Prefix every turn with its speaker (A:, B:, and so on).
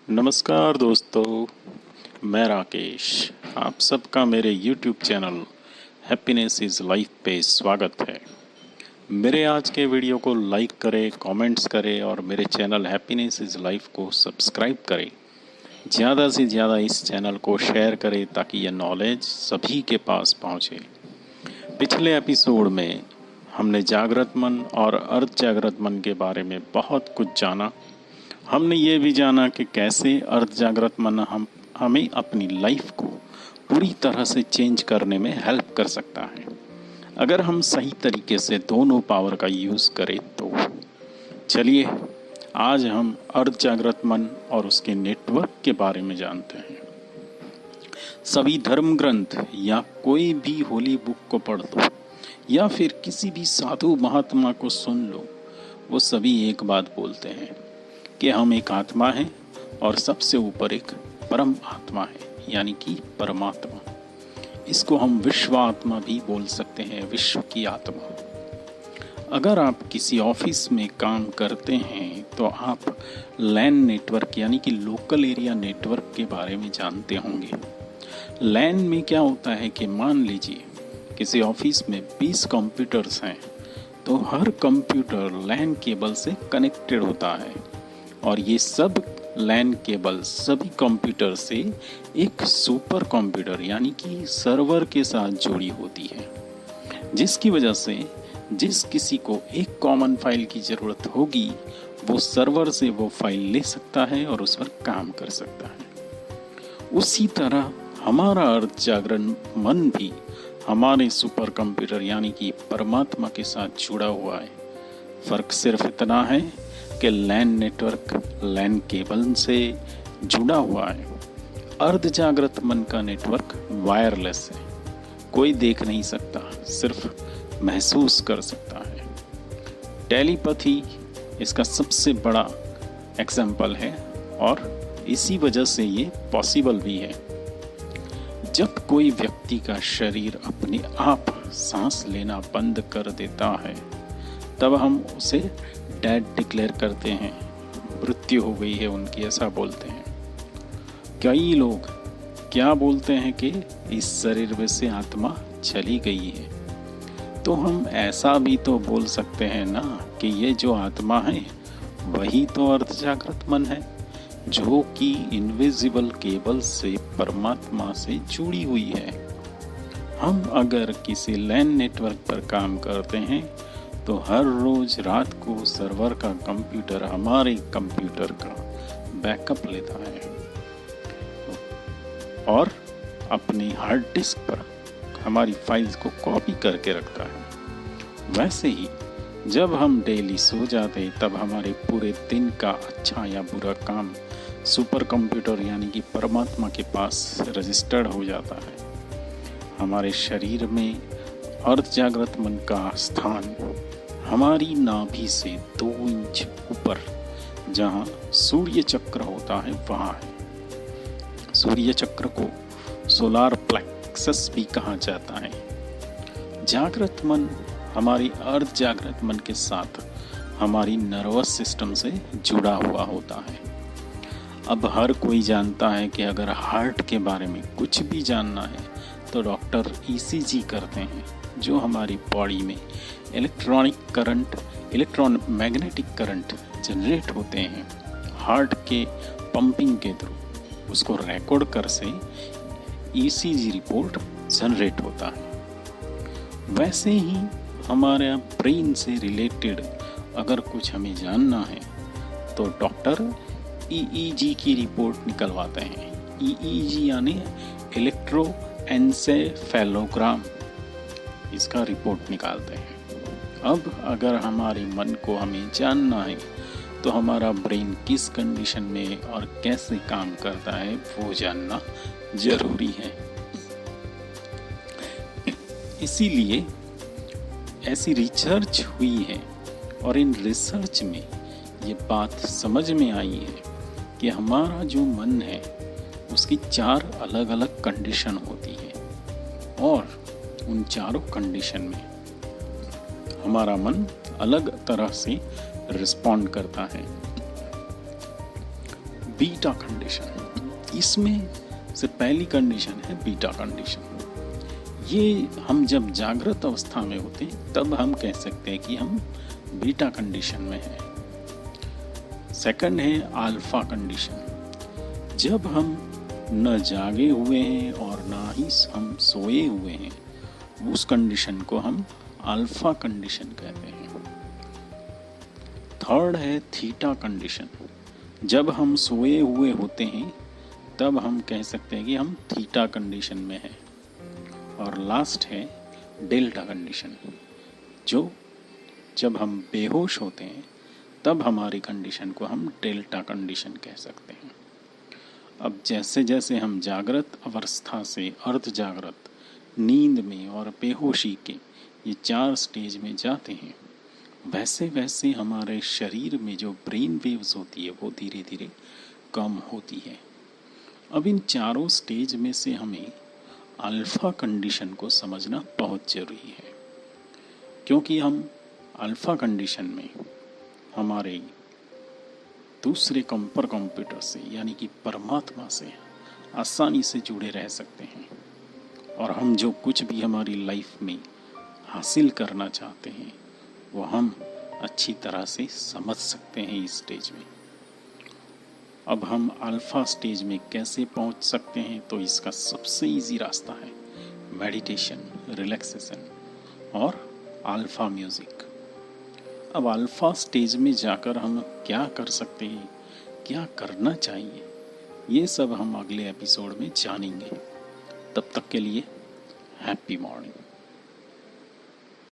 A: नमस्कार दोस्तों, मैं राकेश। आप सबका मेरे YouTube channel happiness is life पे स्वागत है। मेरे आज के वीडियो को लाइक करें, कमेंट्स करें और मेरे चैनल हैप्पीनेस इज़ लाइफ को सब्सक्राइब करें। ज़्यादा से ज़्यादा इस चैनल को शेयर करें ताकि यह नॉलेज सभी के पास पहुँचे। पिछले एपिसोड में हमने जागृत मन और अर्ध जागृत मन के बारे में बहुत कुछ जाना। हमने ये भी जाना कि कैसे अर्ध जागृत मन हमें अपनी लाइफ को पूरी तरह से चेंज करने में हेल्प कर सकता है अगर हम सही तरीके से दोनों पावर का यूज़ करें तो। चलिए आज हम अर्ध जागृत मन और उसके नेटवर्क के बारे में जानते हैं। सभी धर्म ग्रंथ या कोई भी होली बुक को पढ़ लो या फिर किसी भी साधु महात्मा को सुन लो, वो सभी एक बात बोलते हैं कि हम एक आत्मा हैं और सबसे ऊपर एक परम आत्मा है, यानी कि परमात्मा। इसको हम विश्व आत्मा भी बोल सकते हैं, विश्व की आत्मा। अगर आप किसी ऑफिस में काम करते हैं तो आप लैन नेटवर्क यानी कि लोकल एरिया नेटवर्क के बारे में जानते होंगे। लैन में क्या होता है कि मान लीजिए किसी ऑफिस में 20 कंप्यूटर्स हैं तो हर कंप्यूटर लैन केबल से कनेक्टेड होता है और ये सब लैन केबल सभी कंप्यूटर से एक सुपर कंप्यूटर यानी कि सर्वर के साथ जुड़ी होती है, जिसकी वजह से जिस किसी को एक कॉमन फाइल की ज़रूरत होगी वो सर्वर से वो फाइल ले सकता है और उस पर काम कर सकता है। उसी तरह हमारा अर्ध जागरण मन भी हमारे सुपर कंप्यूटर यानी कि परमात्मा के साथ जुड़ा हुआ है। फ़र्क सिर्फ इतना है कि लैन नेटवर्क लैन केबल से जुड़ा हुआ है। अर्ध जागृत मन का नेटवर्क वायरलेस है, कोई देख नहीं सकता, सिर्फ महसूस कर सकता है। टेलीपैथी इसका सबसे बड़ा एग्जाम्पल है और इसी वजह से ये पॉसिबल भी है। जब कोई व्यक्ति का शरीर अपने आप सांस लेना बंद कर देता है तब हम उसे डेड डिक्लेयर करते हैं, मृत्यु हो गई है उनकी, ऐसा बोलते हैं। कई लोग क्या बोलते हैं कि इस शरीर में से आत्मा चली गई है। तो हम ऐसा भी तो बोल सकते हैं ना कि ये जो आत्मा है वही तो अर्ध जागृत मन है, जो कि इनविजिबल केबल से परमात्मा से जुड़ी हुई है। हम अगर किसी लैन नेटवर्क पर काम करते हैं तो हर रोज रात को सर्वर का कंप्यूटर हमारे कंप्यूटर का बैकअप लेता है और अपनी हार्ड डिस्क पर हमारी फाइल्स को कॉपी करके रखता है। वैसे ही जब हम डेली सो जाते तब हमारे पूरे दिन का अच्छा या बुरा काम सुपर कंप्यूटर यानी कि परमात्मा के पास रजिस्टर्ड हो जाता है। हमारे शरीर में अर्ध जागृत मन का स्थान हमारी नाभि से 2 इंच ऊपर जहाँ सूर्य चक्र होता है वहाँ है। सूर्य चक्र को सोलार प्लेक्सस भी कहा जाता है। जागृत मन हमारी अर्ध जागृत मन के साथ हमारी नर्वस सिस्टम से जुड़ा हुआ होता है। अब हर कोई जानता है कि अगर हार्ट के बारे में कुछ भी जानना है तो डॉक्टर ECG करते हैं, जो हमारी बॉडी में इलेक्ट्रोमैग्नेटिक करंट जनरेट होते हैं हार्ट के पंपिंग के थ्रू। उसको रिकॉर्ड कर से ECG रिपोर्ट जनरेट होता है। वैसे ही हमारे ब्रेन से रिलेटेड अगर कुछ हमें जानना है तो डॉक्टर EEG की रिपोर्ट निकलवाते हैं। EEG यानी इलेक्ट्रोएन्सेफेलोग्राम, इसका रिपोर्ट निकालते हैं। अब अगर हमारे मन को हमें जानना है तो हमारा ब्रेन किस कंडीशन में और कैसे काम करता है वो जानना जरूरी है। इसीलिए ऐसी रिसर्च हुई है और इन रिसर्च में ये बात समझ में आई है कि हमारा जो मन है उसकी 4 अलग अलग कंडीशन होती है और उन चारों कंडीशन में हमारा मन अलग तरह से रिस्पॉन्ड करता है। Beta condition. इसमें से पहली कंडीशन है बीटा कंडीशन। ये हम जब जागृत अवस्था में होते हैं तब हम कह सकते हैं कि हम बीटा कंडीशन में हैं। सेकंड है अल्फा कंडीशन। जब हम न जागे हुए हैं और ना ही हम सोए हुए हैं, उस कंडीशन को हम अल्फा कंडीशन कहते हैं। थर्ड है थीटा कंडीशन। जब हम सोए हुए होते हैं तब हम कह सकते हैं कि हम थीटा कंडीशन में हैं। और लास्ट है डेल्टा कंडीशन। जब हम बेहोश होते हैं तब हमारी कंडीशन को हम डेल्टा कंडीशन कह सकते हैं। अब जैसे जैसे हम जागृत अवस्था से अर्ध जागृत, नींद में और बेहोशी के ये 4 स्टेज में जाते हैं, वैसे वैसे हमारे शरीर में जो ब्रेन वेव्स होती है वो धीरे धीरे कम होती है। अब इन चारों स्टेज में से हमें अल्फा कंडीशन को समझना बहुत ज़रूरी है, क्योंकि हम अल्फा कंडीशन में हमारे दूसरे कंप्यूटर से यानी कि परमात्मा से आसानी से जुड़े रह सकते हैं और हम जो कुछ भी हमारी लाइफ में हासिल करना चाहते हैं वो हम अच्छी तरह से समझ सकते हैं इस स्टेज में। अब हम अल्फा स्टेज में कैसे पहुंच सकते हैं, तो इसका सबसे इजी रास्ता है मेडिटेशन, रिलैक्सेशन और अल्फा म्यूज़िक। अब अल्फा स्टेज में जाकर हम क्या कर सकते हैं, क्या करना चाहिए, ये सब हम अगले एपिसोड में जानेंगे। तब तक के लिए हैप्पी मॉर्निंग।